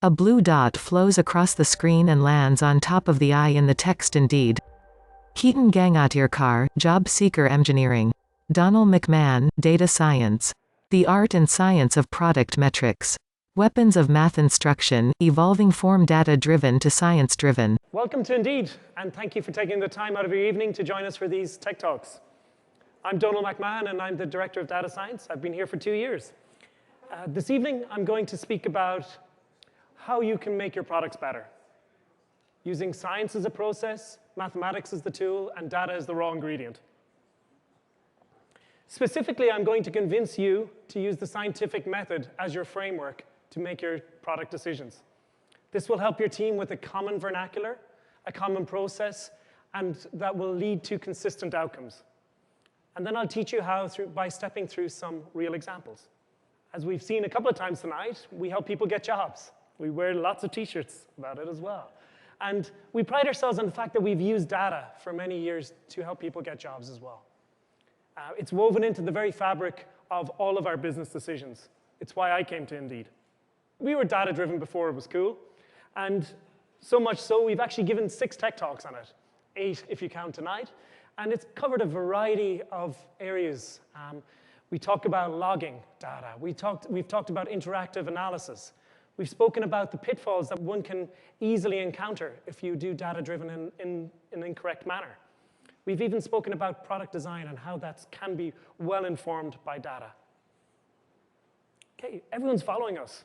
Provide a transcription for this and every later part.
A blue dot flows across the screen and lands on top of the eye in the text indeed. Keaton Gangatirkar, Jobseeker Engineering. Donal McMahon, Data Science. The Art and Science of Product Metrics. Weapons of Math Instruction, evolving from data-driven to science-driven. Welcome to Indeed, and thank you for taking the time out of your evening to join us for these Tech Talks. I'm Donal McMahon, and I'm the Director of Data Science. I've been here for 2 years. This evening, I'm going to speak about how you can make your products better, using science as a process, mathematics as the tool, and data as the raw ingredient. Specifically, I'm going to convince you to use the scientific method as your framework to make your product decisions. This will help your team with a common vernacular, a common process, and that will lead to consistent outcomes. And then I'll teach you how by stepping through some real examples. As we've seen a couple of times tonight, we help people get jobs. We wear lots of t-shirts about it as well. And we pride ourselves on the fact that we've used data for many years to help people get jobs as well. It's woven into the very fabric of all of our business decisions. It's why I came to Indeed. We were data-driven before it was cool. And so much so, we've actually given 6 tech talks on it, 8 if you count tonight. And it's covered a variety of areas. We talk about logging data. We've talked about interactive analysis. We've spoken about the pitfalls that one can easily encounter if you do data-driven in an incorrect manner. We've even spoken about product design and how that can be well-informed by data. Okay, everyone's following us.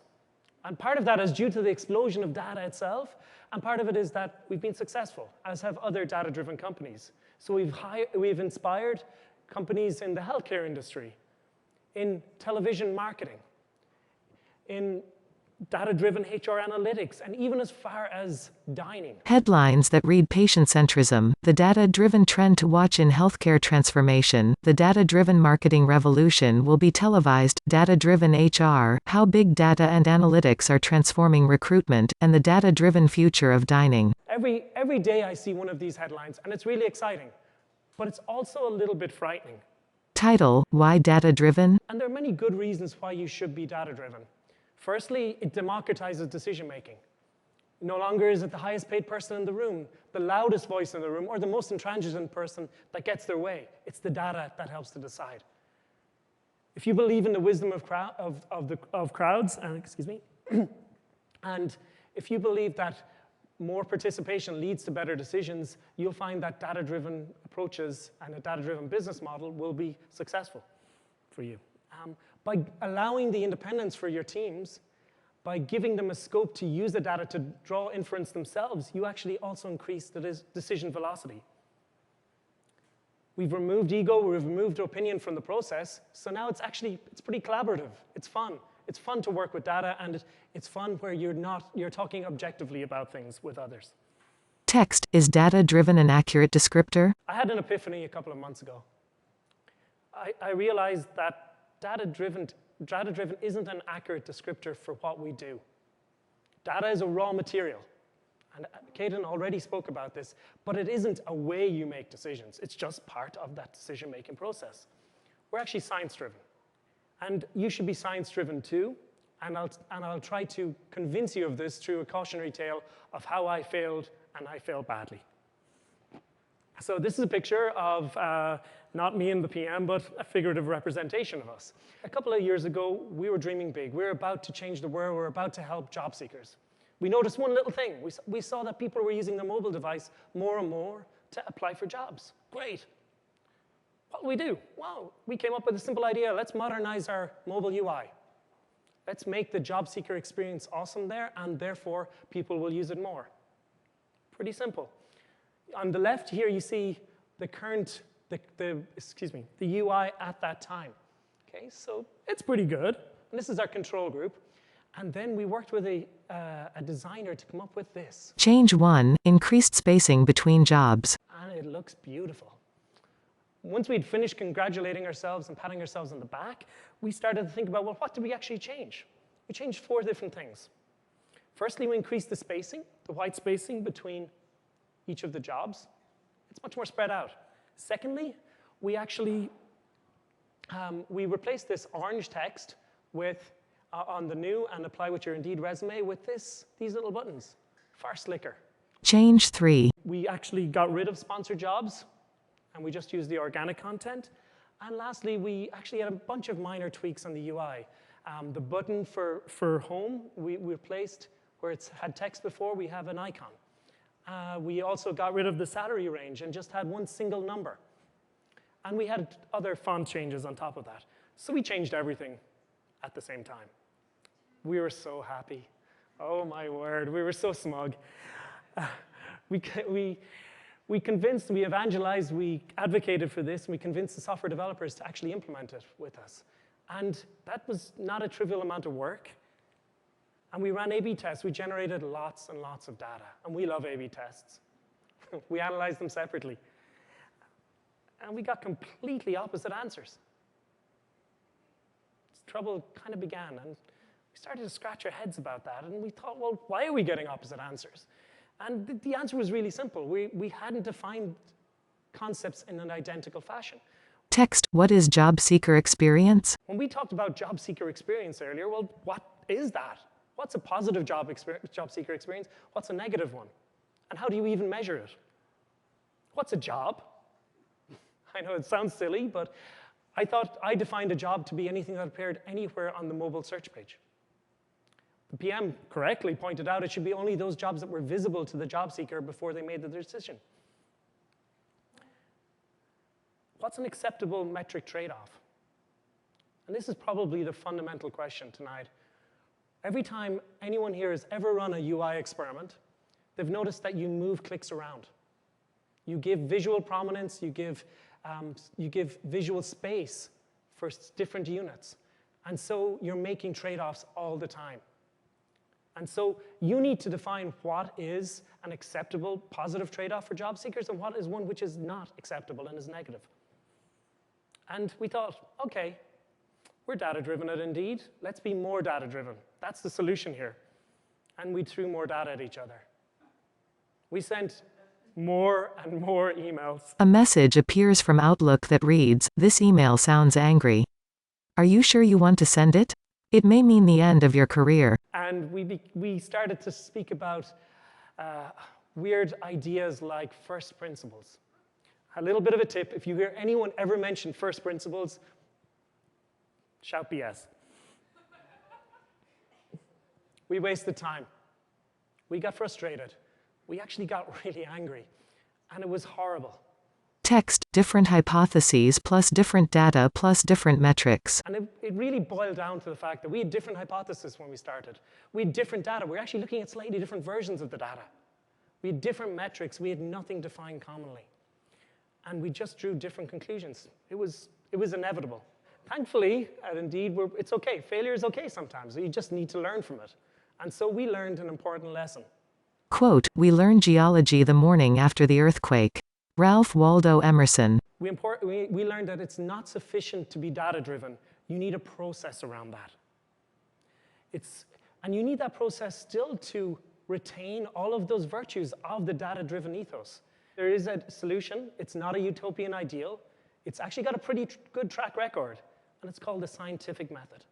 And part of that is due to the explosion of data itself, and part of it is that we've been successful, as have other data-driven companies. So we've inspired companies in the healthcare industry, in television marketing, in data-driven HR analytics, and even as far as dining. Headlines that read patient-centrism, the data-driven trend to watch in healthcare transformation, the data-driven marketing revolution will be televised, data-driven HR, how big data and analytics are transforming recruitment, and the data-driven future of dining. Every day I see one of these headlines, and it's really exciting, but it's also a little bit frightening. Title, Why Data-Driven? And there are many good reasons why you should be data-driven. Firstly, it democratizes decision-making. No longer is it the highest paid person in the room, the loudest voice in the room, or the most intransigent person that gets their way. It's the data that helps to decide. If you believe in the wisdom of crowds, and if you believe that more participation leads to better decisions, you'll find that data-driven approaches and a data-driven business model will be successful for you. By allowing the independence for your teams, by giving them a scope to use the data to draw inference themselves, you actually also increase the decision velocity. We've removed ego, we've removed opinion from the process, so now it's pretty collaborative. It's fun. It's fun to work with data, and it's fun where you're talking objectively about things with others. Text, is data-driven an accurate descriptor? I had an epiphany a couple of months ago. I realized that data-driven isn't an accurate descriptor for what we do. Data is a raw material, and Caden already spoke about this, but it isn't a way you make decisions. It's just part of that decision-making process. We're actually science-driven, and you should be science-driven too, and I'll try to convince you of this through a cautionary tale of how I failed, and I failed badly. So this is a picture of not me and the PM, but a figurative representation of us. A couple of years ago, we were dreaming big. We were about to change the world. We were about to help job seekers. We noticed one little thing. We saw that people were using their mobile device more and more to apply for jobs. Great. What do we do? Well, we came up with a simple idea. Let's modernize our mobile UI. Let's make the Jobseeker experience awesome there, and therefore, people will use it more. Pretty simple. On the left here, you see the UI at that time. Okay, so it's pretty good. And this is our control group. And then we worked with a designer to come up with this. Change 1, increased spacing between jobs. And it looks beautiful. Once we'd finished congratulating ourselves and patting ourselves on the back, we started to think about, well, what did we actually change? We changed 4 different things. Firstly, we increased the spacing, the white spacing between each of the jobs. It's much more spread out. Secondly, we actually we replaced this orange text with on the new and apply with your Indeed resume with these little buttons. Far slicker. Change 3. We actually got rid of sponsored jobs, and we just used the organic content. And lastly, we actually had a bunch of minor tweaks on the UI. The button for home, we replaced where it's had text before, we have an icon. We also got rid of the salary range and just had one single number. And we had other font changes on top of that. So we changed everything at the same time. We were so happy. Oh my word, we were so smug. We convinced, we evangelized, we advocated for this, and we convinced the software developers to actually implement it with us. And that was not a trivial amount of work. And we ran A/B tests. We generated lots and lots of data. And we love A/B tests. We analyzed them separately. And we got completely opposite answers. Trouble kind of began. And we started to scratch our heads about that. And we thought, well, why are we getting opposite answers? And the answer was really simple. We hadn't defined concepts in an identical fashion. Text, what is Jobseeker Experience? When we talked about Jobseeker Experience earlier, well, what is that? What's a positive Jobseeker Experience? What's a negative one? And how do you even measure it? What's a job? I know it sounds silly, but I thought I defined a job to be anything that appeared anywhere on the mobile search page. The PM correctly pointed out it should be only those jobs that were visible to the job seeker before they made the decision. What's an acceptable metric trade-off? And this is probably the fundamental question tonight. Every time anyone here has ever run a UI experiment, they've noticed that you move clicks around. You give visual prominence, you give visual space for different units. And so you're making trade-offs all the time. And so you need to define what is an acceptable positive trade-off for job seekers and what is one which is not acceptable and is negative. And we thought, okay, we're data-driven at Indeed. Let's be more data-driven. That's the solution here. And we threw more data at each other. We sent more and more emails. A message appears from Outlook that reads, "This email sounds angry. Are you sure you want to send it? It may mean the end of your career." And we started to speak about weird ideas like first principles. A little bit of a tip, if you hear anyone ever mention first principles, shout BS. We wasted time. We got frustrated. We actually got really angry, and it was horrible. Text, different hypotheses plus different data plus different metrics. And it really boiled down to the fact that we had different hypotheses when we started. We had different data. We were actually looking at slightly different versions of the data. We had different metrics. We had nothing defined commonly. And we just drew different conclusions. It was inevitable. Thankfully, at Indeed, it's okay. Failure is okay sometimes. You just need to learn from it. And so we learned an important lesson. Quote, "We learned geology the morning after the earthquake." Ralph Waldo Emerson. We learned that it's not sufficient to be data-driven. You need a process around that. And you need that process still to retain all of those virtues of the data-driven ethos. There is a solution. It's not a utopian ideal. It's actually got a pretty good track record, and it's called the scientific method.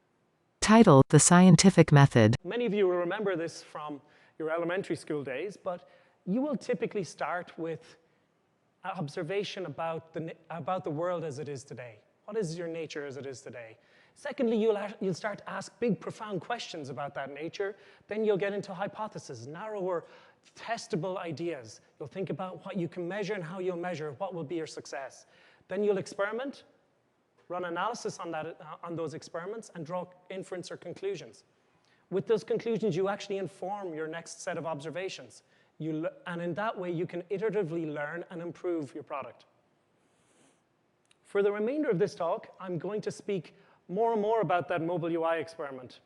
Title, The Scientific Method. Many of you will remember this from your elementary school days, but you will typically start with an observation about the world as it is today. What is your nature as it is today? Secondly, you'll start to ask big, profound questions about that nature. Then you'll get into hypotheses, narrower, testable ideas. You'll think about what you can measure and how you'll measure what will be your success. Then you'll experiment, run analysis on those experiments, and draw inference or conclusions. With those conclusions, you actually inform your next set of observations. And in that way, you can iteratively learn and improve your product. For the remainder of this talk, I'm going to speak more and more about that mobile UI experiment.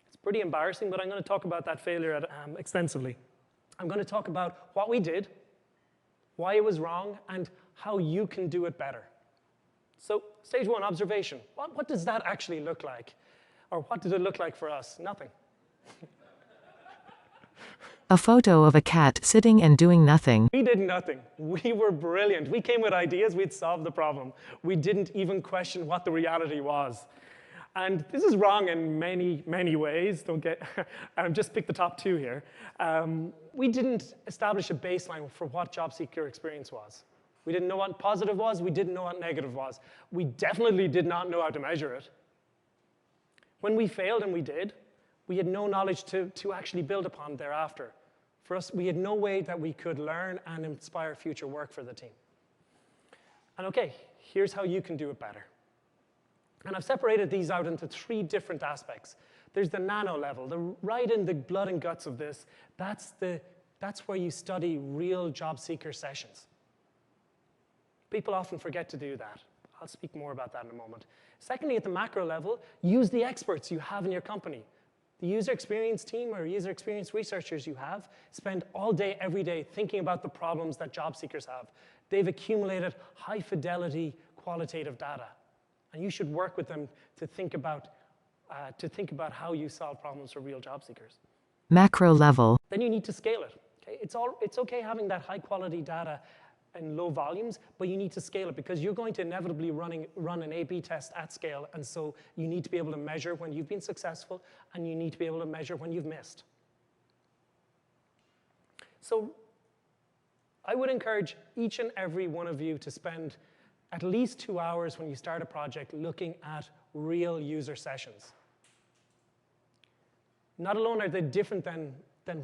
It's pretty embarrassing, but I'm going to talk about that failure extensively. I'm going to talk about what we did, why it was wrong, and how you can do it better. So stage one, observation. What does that actually look like? Or what did it look like for us? Nothing. A photo of a cat sitting and doing nothing. We did nothing. We were brilliant. We came with ideas. We'd solved the problem. We didn't even question what the reality was. And this is wrong in many, many ways. Don't get, just pick the top two here. We didn't establish a baseline for what Jobseeker Experience was. We didn't know what positive was. We didn't know what negative was. We definitely did not know how to measure it. When we failed, and we did, we had no knowledge to actually build upon thereafter. For us, we had no way that we could learn and inspire future work for the team. And OK, here's how you can do it better. And I've separated these out into 3 different aspects. There's the nano level, right in the blood and guts of this. That's where you study real job seeker sessions. People often forget to do that. I'll speak more about that in a moment. Secondly, at the macro level, use the experts you have in your company. The user experience team or user experience researchers you have spend all day, every day thinking about the problems that job seekers have. They've accumulated high fidelity qualitative data. And you should work with them to think about how you solve problems for real job seekers. Macro level. Then you need to scale it. Okay? It's okay having that high quality data in low volumes, but you need to scale it because you're going to inevitably run an A/B test at scale, and so you need to be able to measure when you've been successful, and you need to be able to measure when you've missed. So I would encourage each and every one of you to spend at least 2 hours when you start a project looking at real user sessions. Not alone are they different than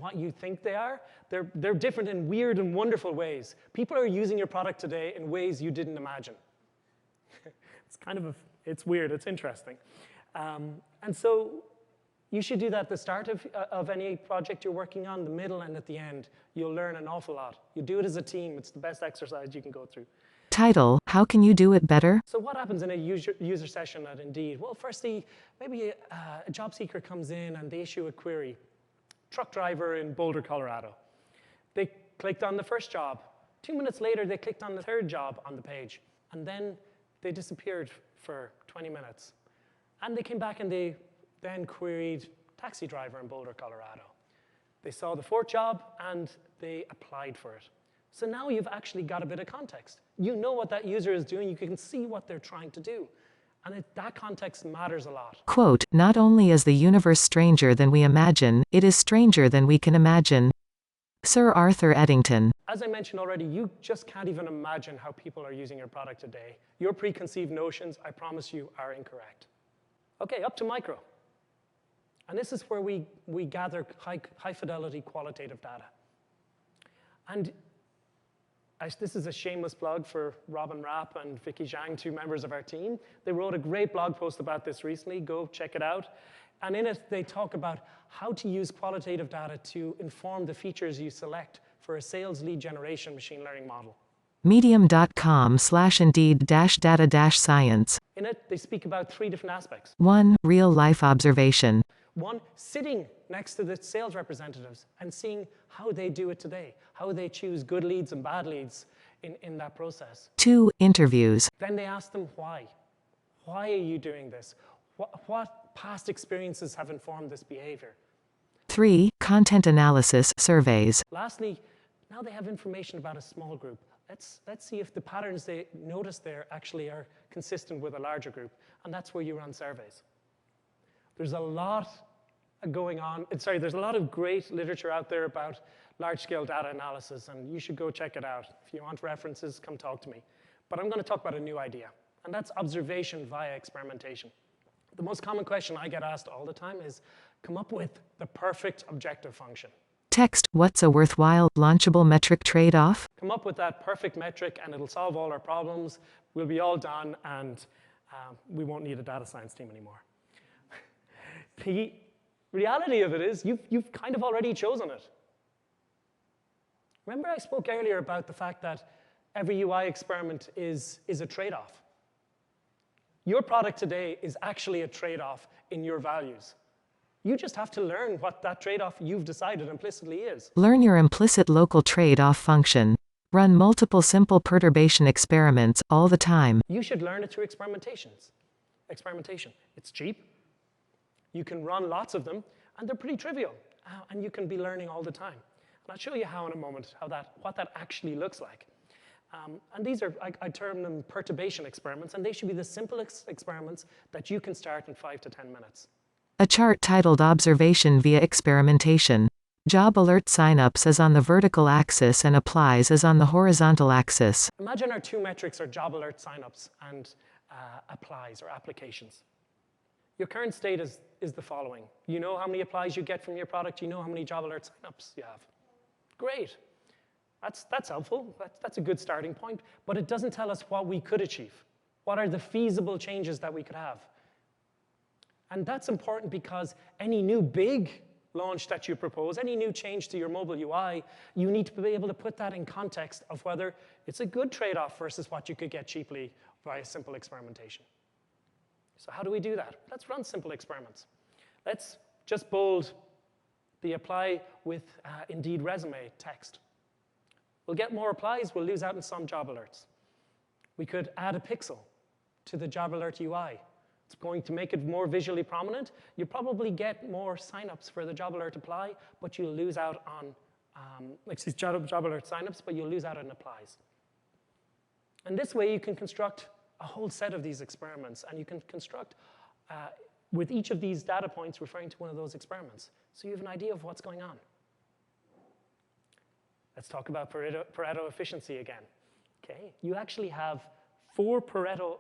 what you think they are, they're different in weird and wonderful ways. People are using your product today in ways you didn't imagine. It's weird, it's interesting. And so you should do that at the start of any project you're working on, the middle, and at the end. You'll learn an awful lot. You do it as a team. It's the best exercise you can go through. Title, how can you do it better? So what happens in a user session at Indeed? Well, firstly, maybe a job seeker comes in and they issue a query. Truck driver in Boulder, Colorado. They clicked on the first job. 2 minutes later, they clicked on the third job on the page. And then they disappeared for 20 minutes. And they came back and they then queried taxi driver in Boulder, Colorado. They saw the fourth job and they applied for it. So now you've actually got a bit of context. You know what that user is doing. You can see what they're trying to do. And that context matters a lot. Quote, not only is the universe stranger than we imagine, it is stranger than we can imagine. Sir Arthur Eddington. As I mentioned already, you just can't even imagine how people are using your product today. Your preconceived notions, I promise you, are incorrect. OK, up to micro. And this is where we gather high fidelity qualitative data. And this is a shameless plug for Robin Rapp and Vicky Zhang, 2 members of our team. They wrote a great blog post about this recently. Go check it out. And in it, they talk about how to use qualitative data to inform the features you select for a sales lead generation machine learning model. Medium.com/indeed-data-science. In it, they speak about 3 different aspects. 1. Real-life observation. 1, sitting next to the sales representatives and seeing how they do it today, how they choose good leads and bad leads in that process. 2. Interviews. Then they ask them why. Why are you doing this? What past experiences have informed this behavior? 3. Content analysis surveys. Lastly, now they have information about a small group. Let's see if the patterns they notice there actually are consistent with a larger group. And that's where you run surveys. There's a lot going on. There's a lot of great literature out there about large-scale data analysis, and you should go check it out. If you want references, come talk to me. But I'm going to talk about a new idea, and that's observation via experimentation. The most common question I get asked all the time is, come up with the perfect objective function. Text, what's a worthwhile, launchable metric trade-off? Come up with that perfect metric, and it'll solve all our problems. We'll be all done, and we won't need a data science team anymore. The reality of it is you've kind of already chosen it. Remember I spoke earlier about the fact that every UI experiment is a trade-off. Your product today is actually a trade-off in your values. You just have to learn what that trade-off you've decided implicitly is. Learn your implicit local trade-off function. Run multiple simple perturbation experiments all the time. You should learn it through experimentation. It's cheap. You can run lots of them, and they're pretty trivial. And you can be learning all the time. And I'll show you how in a moment, what that actually looks like. And these are, I term them perturbation experiments, and they should be the simplest experiments that you can start in 5 to 10 minutes. A chart titled Observation via Experimentation. Job alert signups is on the vertical axis and applies is on the horizontal axis. Imagine our two metrics are job alert signups and applies or applications. Your current state is the following. You know how many applies you get from your product. You know how many job alert signups you have. Great. That's helpful. That's a good starting point. But it doesn't tell us what we could achieve. What are the feasible changes that we could have? And that's important because any new big launch that you propose, any new change to your mobile UI, you need to be able to put that in context of whether it's a good trade-off versus what you could get cheaply via simple experimentation. So how do we do that? Let's run simple experiments. Let's just bold the apply with Indeed resume text. We'll get more applies, we'll lose out on some job alerts. We could add a pixel to the job alert UI. It's going to make it more visually prominent. You probably get more signups for the job alert apply, but you'll lose out on, job alert signups, but you'll lose out on applies. And this way you can construct a whole set of these experiments, and you can construct with each of these data points referring to one of those experiments. So you have an idea of what's going on. Let's talk about Pareto efficiency again. Okay, you actually have 4 Pareto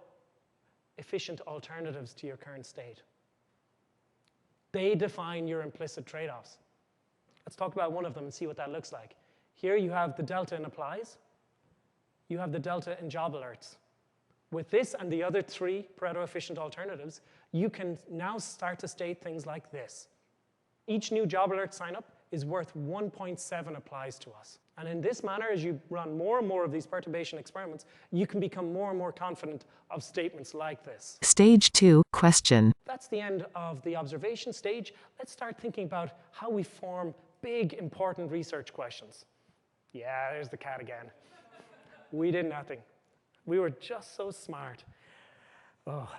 efficient alternatives to your current state. They define your implicit trade-offs. Let's talk about one of them and see what that looks like. Here you have the delta in applies. You have the delta in job alerts. With this and the other 3 Pareto efficient alternatives, you can now start to state things like this. Each new job alert signup is worth 1.7 applies to us. And in this manner, as you run more and more of these perturbation experiments, you can become more and more confident of statements like this. Stage 2, question. That's the end of the observation stage. Let's start thinking about how we form big, important research questions. Yeah, there's the cat again. We did nothing. We were just so smart. Oh,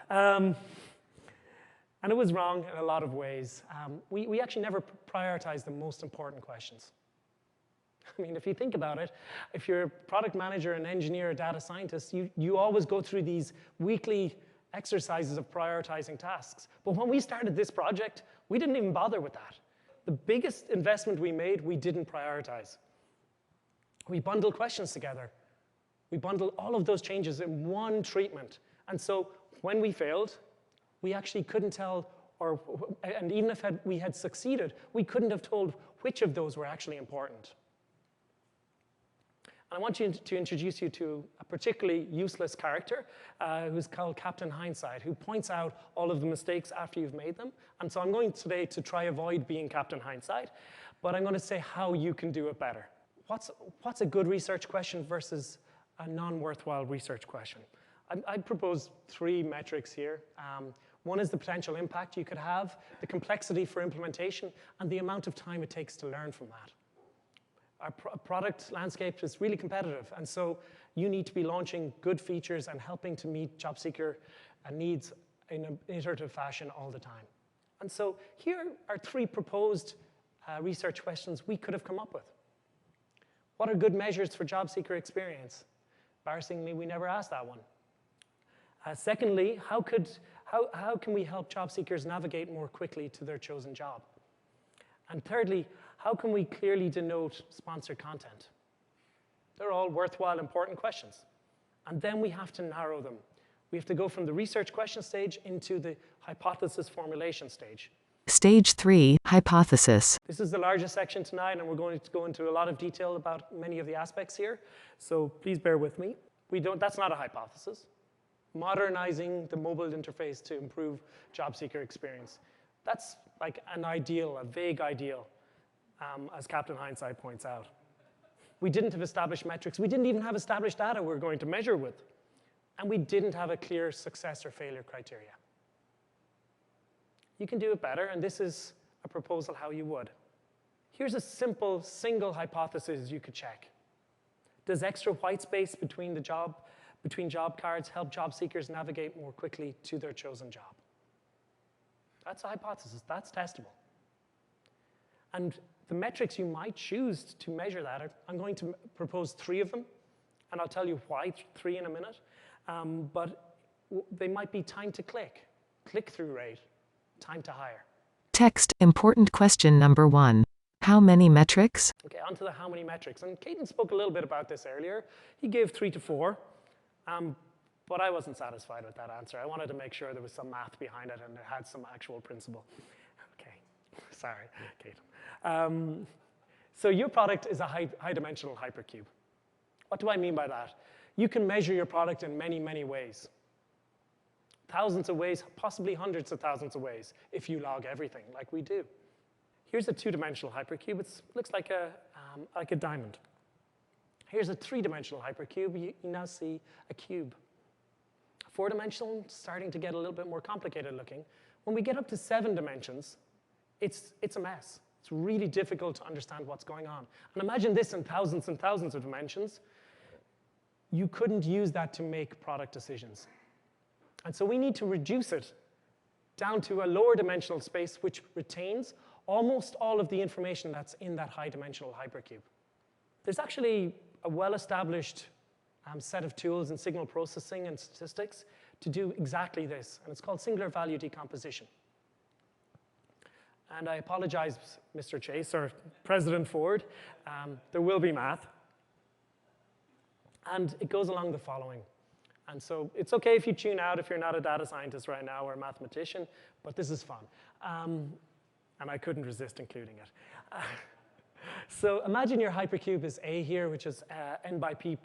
and it was wrong in a lot of ways. We actually never prioritized the most important questions. I mean, if you think about it, if you're a product manager, an engineer, a data scientist, you always go through these weekly exercises of prioritizing tasks. But when we started this project, we didn't even bother with that. The biggest investment we made, we didn't prioritize. We bundled questions together. We bundled all of those changes in one treatment. And so when we failed, we actually couldn't tell, and even if we had succeeded, we couldn't have told which of those were actually important. And I want to introduce you to a particularly useless character who's called Captain Hindsight, who points out all of the mistakes after you've made them. And so I'm going today to try avoid being Captain Hindsight, but I'm going to say how you can do it better. What's a good research question versus a non-worthwhile research question? I'd propose 3 metrics here. One is the potential impact you could have, the complexity for implementation, and the amount of time it takes to learn from that. Our product landscape is really competitive, and so you need to be launching good features and helping to meet job seeker needs in an iterative fashion all the time. And so here are 3 proposed research questions we could have come up with. What are good measures for job seeker experience? Embarrassingly, we never asked that one. Secondly, how can we help job seekers navigate more quickly to their chosen job? And thirdly, how can we clearly denote sponsored content? They're all worthwhile, important questions. And then we have to narrow them. We have to go from the research question stage into the hypothesis formulation stage. Stage 3, hypothesis. This is the largest section tonight, and we're going to go into a lot of detail about many of the aspects here. So please bear with me. That's not a hypothesis. Modernizing the mobile interface to improve job seeker experience. That's like an ideal, a vague ideal, as Captain Hindsight points out. We didn't have established metrics. We didn't even have established data we're going to measure with. And we didn't have a clear success or failure criteria. You can do it better, and this is a proposal how you would. Here's a simple single hypothesis you could check. Does extra white space between job cards help job seekers navigate more quickly to their chosen job? That's a hypothesis. That's testable. And the metrics you might choose to measure that I'm going to propose 3 of them. And I'll tell you why 3 in a minute. But they might be time to click, click-through rate, time to hire. Text, important question number 1. How many metrics? Okay, on to the how many metrics. And Caden spoke a little bit about this earlier. He gave 3 to 4, but I wasn't satisfied with that answer. I wanted to make sure there was some math behind it and it had some actual principle. Okay, sorry, Caden. So your product is a high-dimensional hypercube. What do I mean by that? You can measure your product in many, many ways. Thousands of ways, possibly hundreds of thousands of ways, if you log everything like we do. Here's a 2-dimensional hypercube. It looks like a diamond. Here's a 3-dimensional hypercube. You now see a cube. 4-dimensional, starting to get a little bit more complicated looking. When we get up to 7 dimensions, it's a mess. It's really difficult to understand what's going on. And imagine this in thousands and thousands of dimensions. You couldn't use that to make product decisions. And so we need to reduce it down to a lower dimensional space which retains almost all of the information that's in that high-dimensional hypercube. There's actually a well-established set of tools in signal processing and statistics to do exactly this, and it's called singular value decomposition. And I apologize, Mr. Chase, or President Ford. There will be math. And it goes along the following. And so it's OK if you tune out if you're not a data scientist right now or a mathematician, but this is fun. And I couldn't resist including it. So imagine your hypercube is A here, which is n by p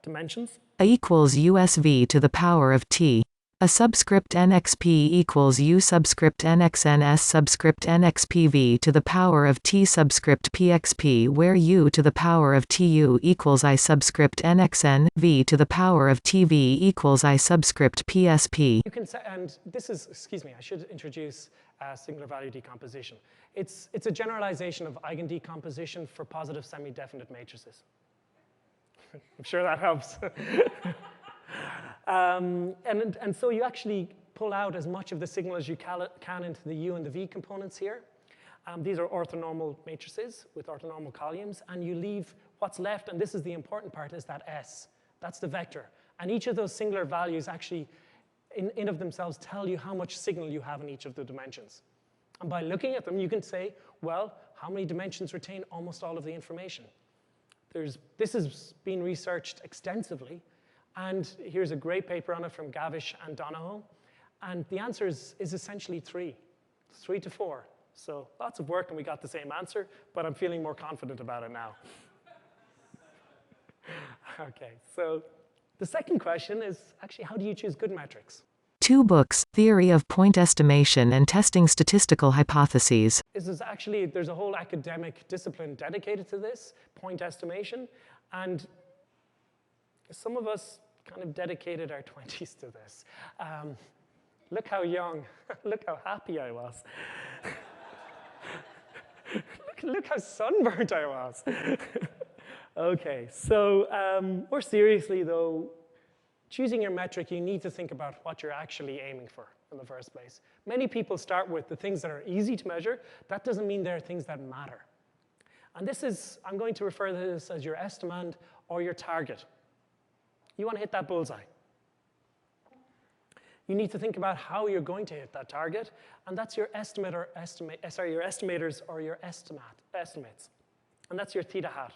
dimensions. A equals USV to the power of t. A subscript nxp equals u subscript nxns subscript nxpv to the power of t subscript pxp, where u to the power of tu equals I subscript nxn, v to the power of tv equals I subscript psp. You can say, and this is, excuse me, I should introduce singular value decomposition. It's a generalization of eigendecomposition for positive semi-definite matrices. I'm sure that helps. And so you actually pull out as much of the signal as you can into the U and the V components here. These are orthonormal matrices with orthonormal columns, and you leave what's left, and this is the important part, is that S. That's the vector. And each of those singular values actually, in of themselves, tell you how much signal you have in each of the dimensions. And by looking at them, you can say, well, how many dimensions retain almost all of the information? This has been researched extensively. And here's a great paper on it from Gavish and Donahoe. And the answer is essentially 3 to 4. So lots of work, and we got the same answer, but I'm feeling more confident about it now. OK, so the second question is actually, how do you choose good metrics? 2 books, Theory of Point Estimation and Testing Statistical Hypotheses. This is actually, there's a whole academic discipline dedicated to this, point estimation. And some of us kind of dedicated our 20s to this. Look how young, look how happy I was. look how sunburnt I was. OK, so more seriously, though, choosing your metric, you need to think about what you're actually aiming for in the first place. Many people start with the things that are easy to measure. That doesn't mean they're things that matter. And this is, I'm going to refer to this as your estimand or your target. You want to hit that bullseye. You need to think about how you're going to hit that target, and that's your estimate or your estimators or your estimates. And that's your theta hat.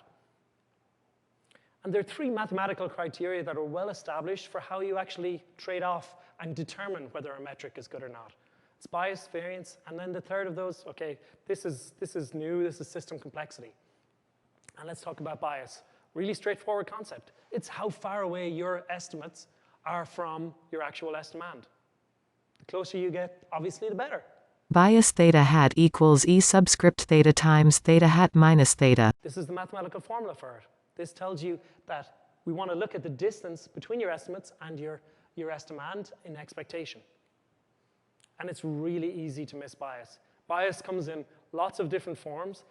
And there are 3 mathematical criteria that are well established for how you actually trade off and determine whether a metric is good or not. It's bias, variance, and then the third of those, OK, this is new, this is system complexity. And let's talk about bias. Really straightforward concept. It's how far away your estimates are from your actual estimand. The closer you get, obviously, the better. Bias theta hat equals E subscript theta times theta hat minus theta. This is the mathematical formula for it. This tells you that we want to look at the distance between your estimates and your estimand in expectation. And it's really easy to miss bias. Bias comes in lots of different forms.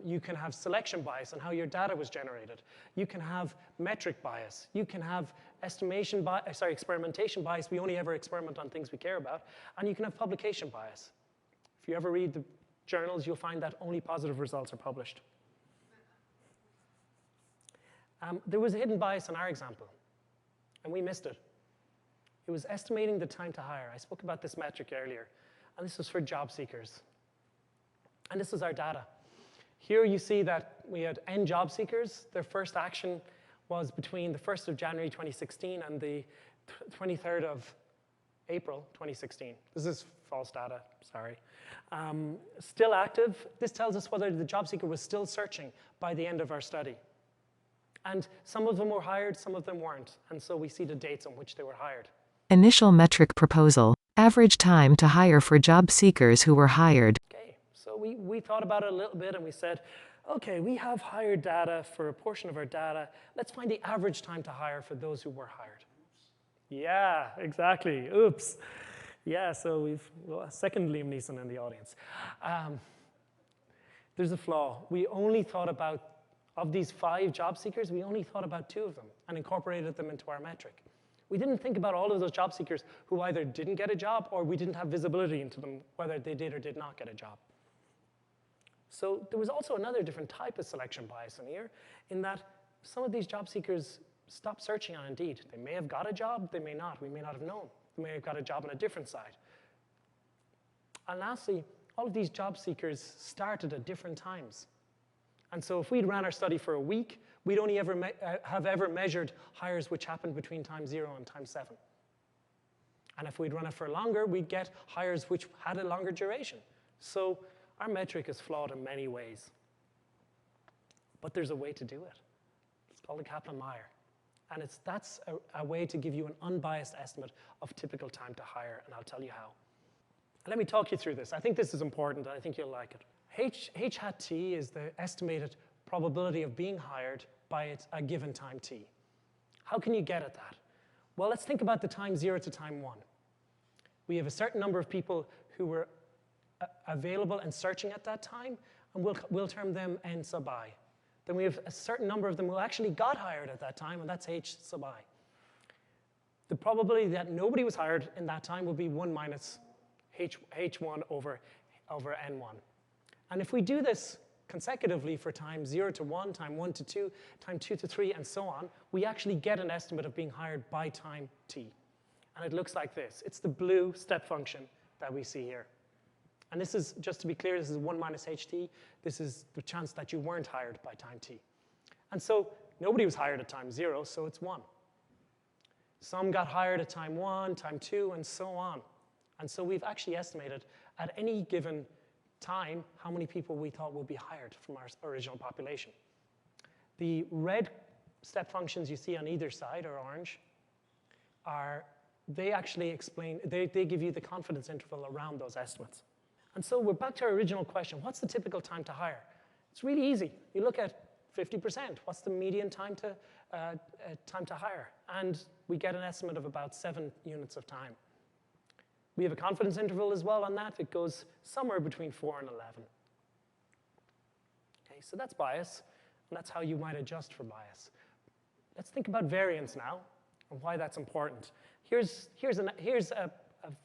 You can have selection bias and how your data was generated. You can have metric bias. You can have experimentation bias. We only ever experiment on things we care about. And you can have publication bias. If you ever read the journals, you'll find that only positive results are published. There was a hidden bias in our example, and we missed it. It was estimating the time to hire. I spoke about this metric earlier, and this was for job seekers. And this is our data. Here you see that we had N job seekers. Their first action was between the 1st of January 2016 and the 23rd of April 2016. This is false data, sorry. Still active. This tells us whether the job seeker was still searching by the end of our study. And some of them were hired, some of them weren't. And so we see the dates on which they were hired. Initial metric proposal. Average time to hire for job seekers who were hired. Okay, so we thought about it a little bit and we said, okay, we have hired data for a portion of our data. Let's find the average time to hire for those who were hired. Yeah, exactly. Oops. Yeah, so we've second Liam Neeson in the audience. There's a flaw. We only thought about, of these 5 job seekers, we only thought about 2 of them and incorporated them into our metric. We didn't think about all of those job seekers who either didn't get a job or we didn't have visibility into them, whether they did or did not get a job. So there was also another different type of selection bias in here, in that some of these job seekers stopped searching on Indeed. They may have got a job, they may not. We may not have known. They may have got a job on a different site. And lastly, all of these job seekers started at different times. And so if we'd ran our study for a week, we'd only have ever measured hires which happened between time 0 and time 7. And if we'd run it for longer, we'd get hires which had a longer duration. So our metric is flawed in many ways. But there's a way to do it. It's called the Kaplan-Meier. And that's a way to give you an unbiased estimate of typical time to hire, and I'll tell you how. Let me talk you through this. I think this is important, and I think you'll like it. H hat t is the estimated probability of being hired by a given time t. How can you get at that? Well, let's think about the time 0 to time 1. We have a certain number of people who were available and searching at that time, and we'll term them n sub I. Then we have a certain number of them who actually got hired at that time, and that's h sub I. The probability that nobody was hired in that time will be 1 minus h1 over n1. And if we do this consecutively for time 0 to 1, time 1 to 2, time 2 to 3, and so on, we actually get an estimate of being hired by time t. And it looks like this. It's the blue step function that we see here. And this is, just to be clear, this is 1 minus ht. This is the chance that you weren't hired by time t. And so nobody was hired at time 0, so it's 1. Some got hired at time 1, time 2, and so on. And so we've actually estimated at any given time how many people we thought would be hired from our original population. The red step functions you see on either side, or orange, they actually explain, they give you the confidence interval around those estimates. And so we're back to our original question. What's the typical time to hire? It's really easy. You look at 50%. What's the median time to hire? And we get an estimate of about 7 units of time. We have a confidence interval as well on that. It goes somewhere between 4 and 11. Okay, so that's bias, and that's how you might adjust for bias. Let's think about variance now, and why that's important. Here's a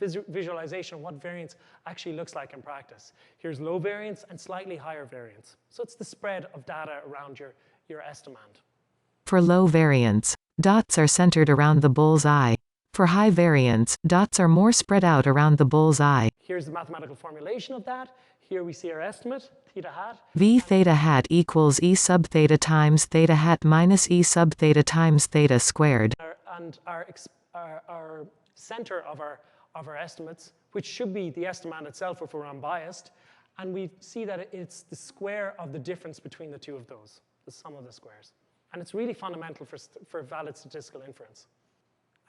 visualization of what variance actually looks like in practice. Here's low variance and slightly higher variance. So it's the spread of data around your estimand. For low variance, dots are centered around the bull's eye. For high variance, dots are more spread out around the bull's eye. Here's the mathematical formulation of that. Here we see our estimate, theta hat. V theta hat equals E sub theta times theta hat minus E sub theta times theta squared. And our center of our estimates, which should be the estimand itself if we're unbiased, and we see that it's the square of the difference between the two of those, the sum of the squares. And it's really fundamental for valid statistical inference.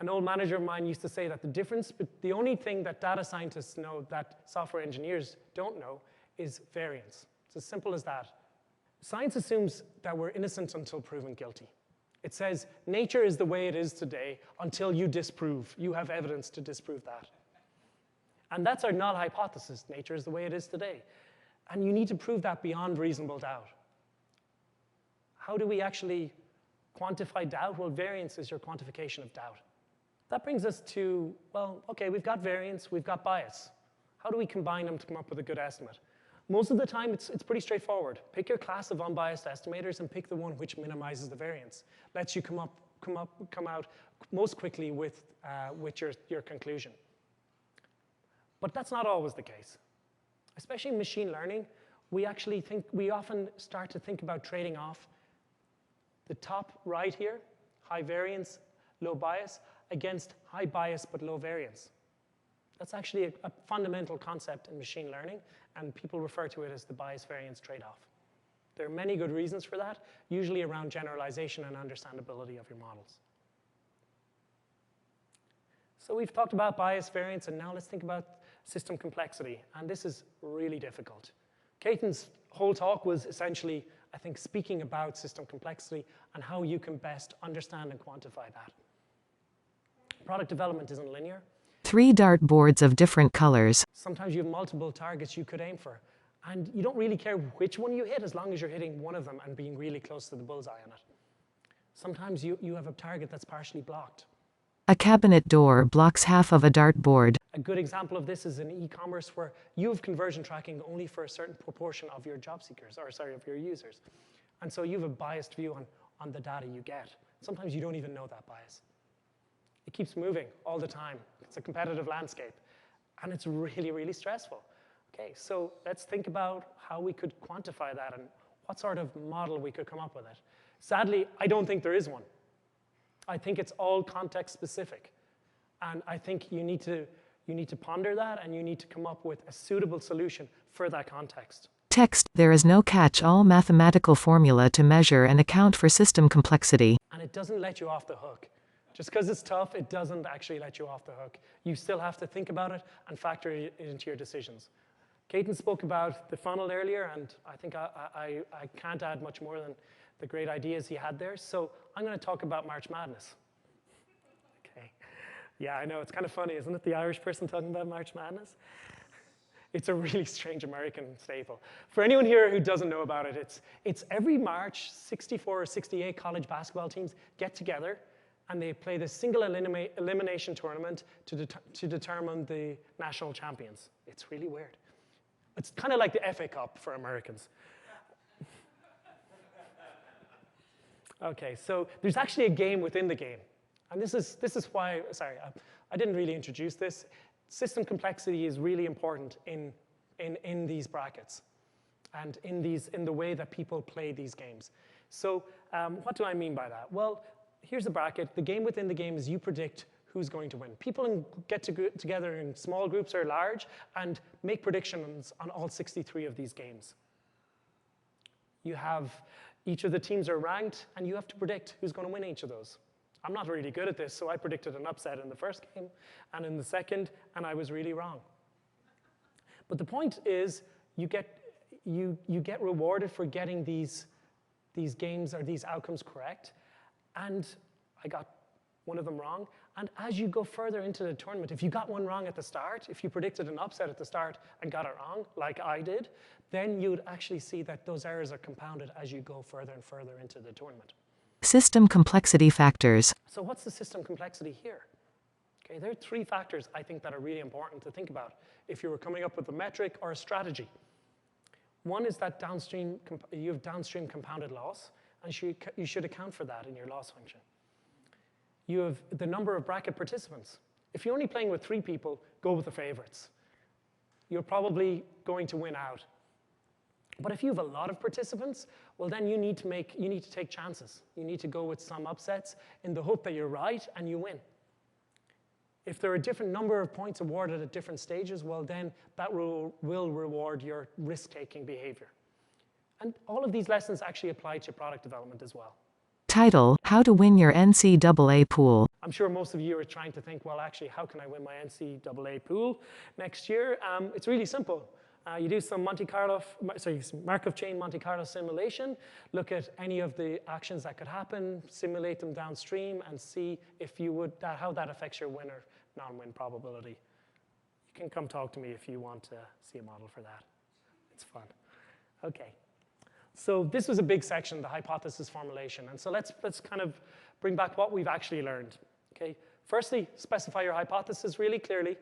An old manager of mine used to say that the only thing that data scientists know that software engineers don't know is variance. It's as simple as that. Science assumes that we're innocent until proven guilty. It says nature is the way it is today until you have evidence to disprove that. And that's our null hypothesis. Nature is the way it is today. And you need to prove that beyond reasonable doubt. How do we actually quantify doubt? Well, variance is your quantification of doubt. That brings us to, well, okay, we've got variance, we've got bias. How do we combine them to come up with a good estimate? Most of the time, it's pretty straightforward. Pick your class of unbiased estimators and pick the one which minimizes the variance. Lets you come out most quickly with your conclusion. But that's not always the case. Especially in machine learning, we often start to think about trading off the top right here, high variance, low bias, against high bias but low variance. That's actually a fundamental concept in machine learning, and people refer to it as the bias-variance trade-off. There are many good reasons for that, usually around generalization and understandability of your models. So we've talked about bias, variance, and now let's think about system complexity, and this is really difficult. Caton's whole talk was essentially, I think, speaking about system complexity and how you can best understand and quantify that. Product development isn't linear. 3 dartboards of different colors. Sometimes you have multiple targets you could aim for, and you don't really care which one you hit as long as you're hitting one of them and being really close to the bullseye on it. Sometimes you have a target that's partially blocked. A cabinet door blocks half of a dartboard. A good example of this is in e-commerce where you have conversion tracking only for a certain proportion of your job seekers, of your users. And so you have a biased view on the data you get. Sometimes you don't even know that bias. It keeps moving all the time. It's a competitive landscape. And it's really, really stressful. Okay, so let's think about how we could quantify that and what sort of model we could come up with it. Sadly, I don't think there is one. I think it's all context specific. And I think you need to ponder that, and you need to come up with a suitable solution for that context. Text: there is no catch-all mathematical formula to measure and account for system complexity. And it doesn't let you off the hook. Just because it's tough, it doesn't actually let you off the hook. You still have to think about it and factor it into your decisions. Caton spoke about the funnel earlier, and I think I can't add much more than the great ideas he had there. So I'm going to talk about March Madness. Okay. Yeah, I know, it's kind of funny, isn't it? The Irish person talking about March Madness. It's a really strange American staple. For anyone here who doesn't know about it, it's every March, 64 or 68 college basketball teams get together and they play this single elimination tournament to determine the national champions. It's really weird. It's kind of like the FA Cup for Americans. Okay, so there's actually a game within the game. And this is why, sorry, I didn't really introduce this. System complexity is really important in these brackets and in the way that people play these games. So what do I mean by that? Well, here's a bracket. The game within the game is you predict who's going to win. People get together in small groups or large and make predictions on all 63 of these games. You have each of the teams are ranked, and you have to predict who's going to win each of those. I'm not really good at this, so I predicted an upset in the first game and in the second, and I was really wrong. But the point is, you get rewarded for getting these games or these outcomes correct, and I got one of them wrong. And as you go further into the tournament, if you got one wrong at the start, if you predicted an upset at the start and got it wrong, like I did, then you'd actually see that those errors are compounded as you go further and further into the tournament. System complexity factors. So what's the system complexity here? Okay, there are 3 factors I think that are really important to think about if you were coming up with a metric or a strategy. One is that you have downstream compounded loss, and you should account for that in your loss function. You have the number of bracket participants. If you're only playing with 3 people, go with the favorites. You're probably going to win out. But if you have a lot of participants, well, then you need to take chances. You need to go with some upsets in the hope that you're right and you win. If there are a different number of points awarded at different stages, well, then that will reward your risk-taking behavior. And all of these lessons actually apply to product development as well. Title: How to win your NCAA pool. I'm sure most of you are trying to think, well, actually, how can I win my NCAA pool next year? It's really simple. You do some Markov chain Monte Carlo simulation, look at any of the actions that could happen, simulate them downstream, and see if how that affects your win or non-win probability. You can come talk to me if you want to see a model for that. It's fun. Okay. So this was a big section, the hypothesis formulation. And so let's kind of bring back what we've actually learned. Okay. Firstly, specify your hypothesis really clearly.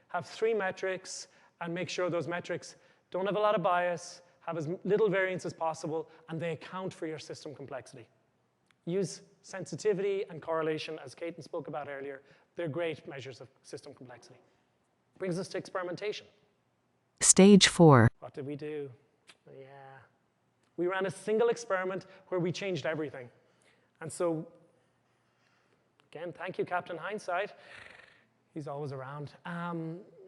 Have 3 metrics, and make sure those metrics don't have a lot of bias, have as little variance as possible, and they account for your system complexity. Use sensitivity and correlation, as Caton spoke about earlier. They're great measures of system complexity. Brings us to experimentation. Stage 4. What did we do? Yeah. We ran a single experiment where we changed everything. And so, again, thank you, Captain Hindsight. He's always around.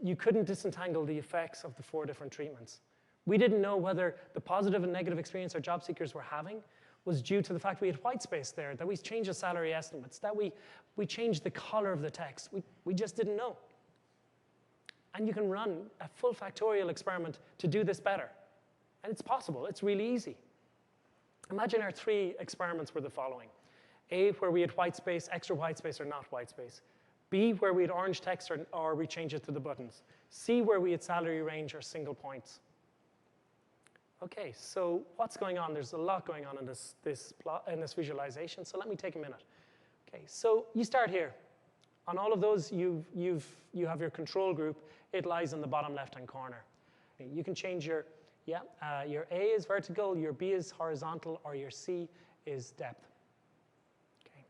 You couldn't disentangle the effects of the 4 different treatments. We didn't know whether the positive and negative experience our job seekers were having was due to the fact we had white space there, that we changed the salary estimates, that we changed the color of the text. We just didn't know. And you can run a full factorial experiment to do this better. And it's possible. It's really easy. Imagine our 3 experiments were the following. A, where we had white space, extra white space, or not white space. B, where we had orange text, or we changed it to the buttons. C, where we had salary range or single points. Okay, so what's going on? There's a lot going on in this visualization, so let me take a minute. Okay, so you start here. On all of those, you have your control group. It lies in the bottom left-hand corner. You can change your A is vertical, your B is horizontal, or your C is depth. Okay,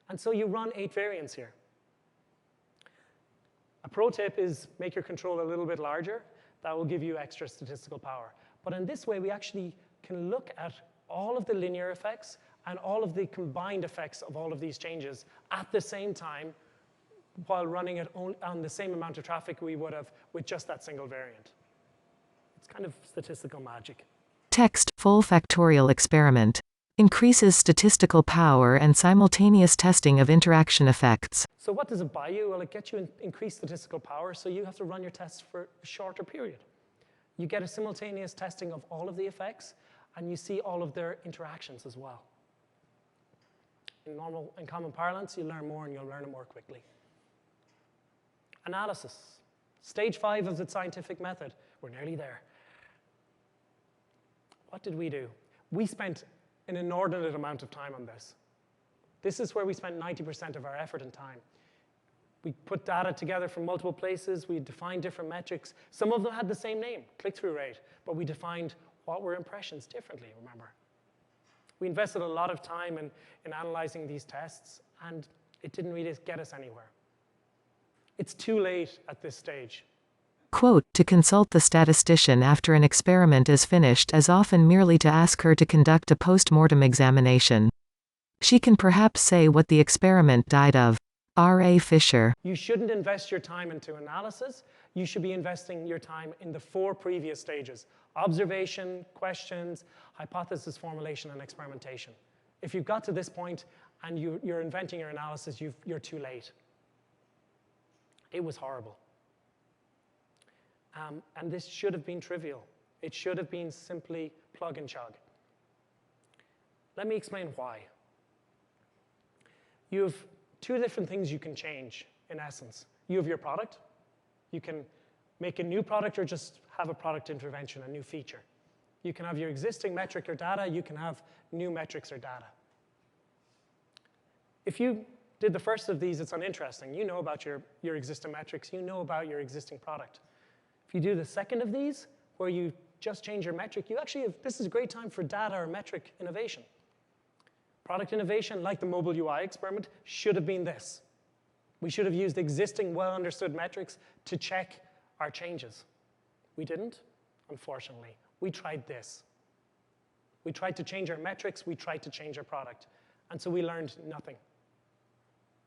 and so you run 8 variants here. A pro tip is make your control a little bit larger. That will give you extra statistical power. But in this way, we actually can look at all of the linear effects and all of the combined effects of all of these changes at the same time while running it on the same amount of traffic we would have with just that single variant. It's kind of statistical magic. Text full factorial experiment. Increases statistical power and simultaneous testing of interaction effects. So what does it buy you? Well, it gets you increased statistical power, so you have to run your tests for a shorter period. You get a simultaneous testing of all of the effects, and you see all of their interactions as well. In common parlance, you learn more and you'll learn it more quickly. Analysis. Stage 5 of the scientific method. We're nearly there. What did we do? We spent an inordinate amount of time on this. This is where we spent 90% of our effort and time. We put data together from multiple places. We defined different metrics. Some of them had the same name, click-through rate, but we defined what were impressions differently, remember. We invested a lot of time in analyzing these tests, and it didn't really get us anywhere. It's too late at this stage. Quote, to consult the statistician after an experiment is finished is often merely to ask her to conduct a post-mortem examination. She can perhaps say what the experiment died of. R.A. Fisher. You shouldn't invest your time into analysis. You should be investing your time in the 4 previous stages: observation, questions, hypothesis formulation, and experimentation. If you've got to this point and you're inventing your analysis, you're too late. It was horrible. And this should have been trivial. It should have been simply plug and chug. Let me explain why. You have 2 different things you can change, in essence. You have your product. You can make a new product or just have a product intervention, a new feature. You can have your existing metric or data. You can have new metrics or data. If you did the first of these, it's uninteresting. You know about your existing metrics. You know about your existing product. If you do the second of these, where you just change your metric, you actually have, this is a great time for data or metric innovation. Product innovation, like the mobile UI experiment, should have been this. We should have used existing well-understood metrics to check our changes. We didn't, unfortunately. We tried this. We tried to change our metrics. We tried to change our product. And so we learned nothing.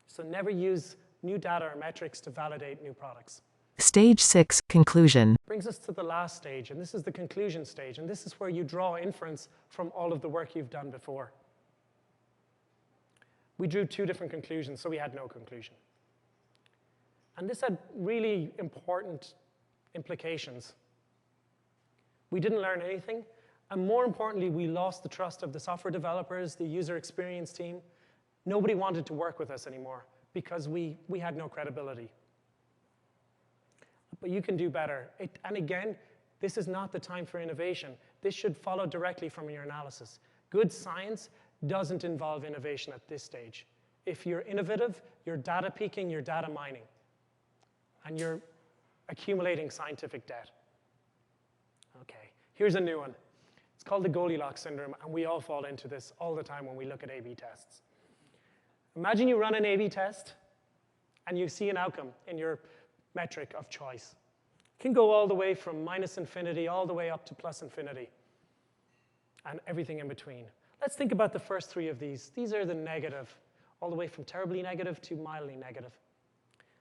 So never use new data or metrics to validate new products. Stage 6, conclusion. Brings us to the last stage, and this is the conclusion stage. And this is where you draw inference from all of the work you've done before. We drew 2 different conclusions, so we had no conclusion. And this had really important implications. We didn't learn anything, and more importantly, we lost the trust of the software developers, the user experience team. Nobody wanted to work with us anymore because we had no credibility. But you can do better. And again, this is not the time for innovation. This should follow directly from your analysis. Good science doesn't involve innovation at this stage. If you're innovative, you're data peaking, you're data mining, and you're accumulating scientific debt. Okay. Here's a new one. It's called the Goldilocks syndrome, and we all fall into this all the time when we look at A/B tests. Imagine you run an A/B test, and you see an outcome in your metric of choice. It can go all the way from -infinity all the way up to +infinity, and everything in between. Let's think about the first three of these. These are the negative, all the way from terribly negative to mildly negative.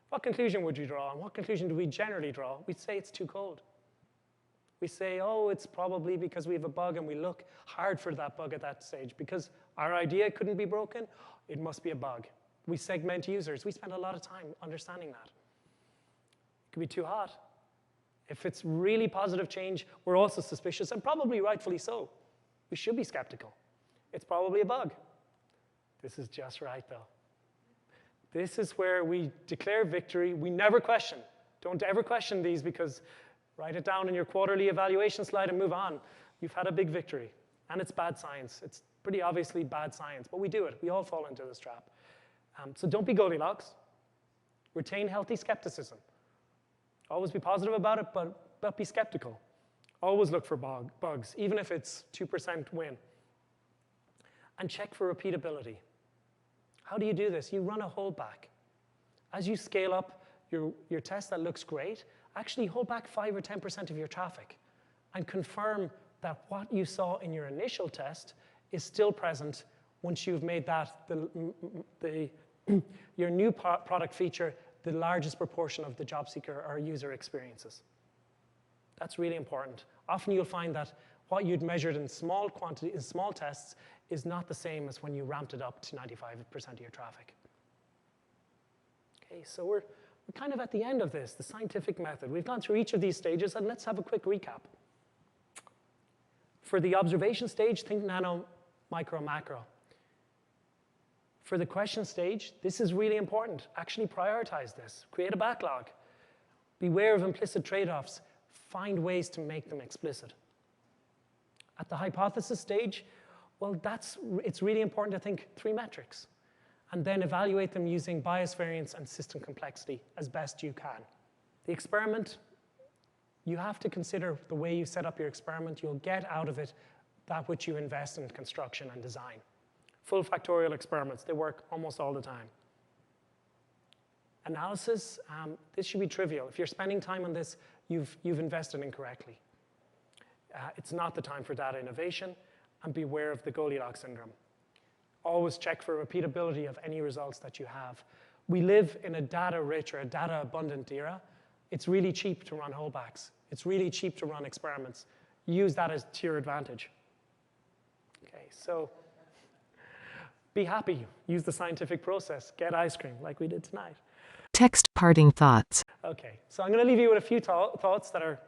What conclusion would you draw? And what conclusion do we generally draw? We'd say it's too cold. We say, oh, it's probably because we have a bug, and we look hard for that bug at that stage. Because our idea couldn't be broken, it must be a bug. We segment users. We spend a lot of time understanding that. It could be too hot. If it's really positive change, we're also suspicious, and probably rightfully so. We should be skeptical. It's probably a bug. This is just right, though. This is where we declare victory. We never question. Don't ever question these, because write it down in your quarterly evaluation slide and move on. You've had a big victory. And it's bad science. It's pretty obviously bad science, but we do it. We all fall into this trap. So don't be Goldilocks. Retain healthy skepticism. Always be positive about it, but be skeptical. Always look for bugs, even if it's 2% win. And check for repeatability. How do you do this? You run a holdback. As you scale up your test that looks great, actually hold back 5 or 10% of your traffic and confirm that what you saw in your initial test is still present once you've made that your new product feature the largest proportion of the job seeker or user experiences. That's really important. Often you'll find that what you'd measured in small tests is not the same as when you ramped it up to 95% of your traffic. Okay, so we're kind of at the end of this, the scientific method. We've gone through each of these stages, and let's have a quick recap. For the observation stage, think nano, micro, macro. For the question stage, this is really important. Actually prioritize this. Create a backlog. Beware of implicit trade-offs. Find ways to make them explicit. At the hypothesis stage, well, it's really important to think 3 metrics, and then evaluate them using bias, variance, and system complexity as best you can. The experiment, you have to consider the way you set up your experiment. You'll get out of it that which you invest in construction and design. Full factorial experiments, they work almost all the time. Analysis, this should be trivial. If you're spending time on this, you've invested incorrectly. It's not the time for data innovation, and beware of the Goldilocks syndrome. Always check for repeatability of any results that you have. We live in a data-rich or a data-abundant era. It's really cheap to run holdbacks. It's really cheap to run experiments. Use that to your advantage. Okay, so be happy. Use the scientific process. Get ice cream like we did tonight. Text parting thoughts. Okay, so I'm going to leave you with a few thoughts that are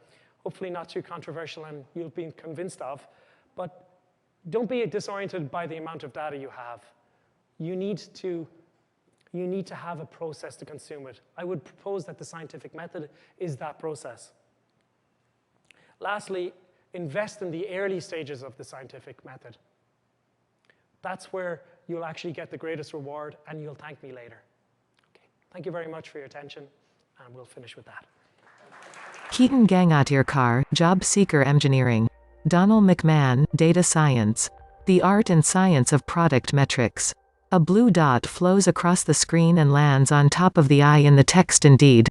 hopefully not too controversial and you'll be convinced of. But don't be disoriented by the amount of data you have. You need to have a process to consume it. I would propose that the scientific method is that process. Lastly, invest in the early stages of the scientific method. That's where you'll actually get the greatest reward, and you'll thank me later. Okay. Thank you very much for your attention, and we'll finish with that. Keaton Gangatirkar, Jobseeker Engineering. Donal McMahon, Data Science. The Art and Science of Product Metrics. A blue dot flows across the screen and lands on top of the I in the text indeed.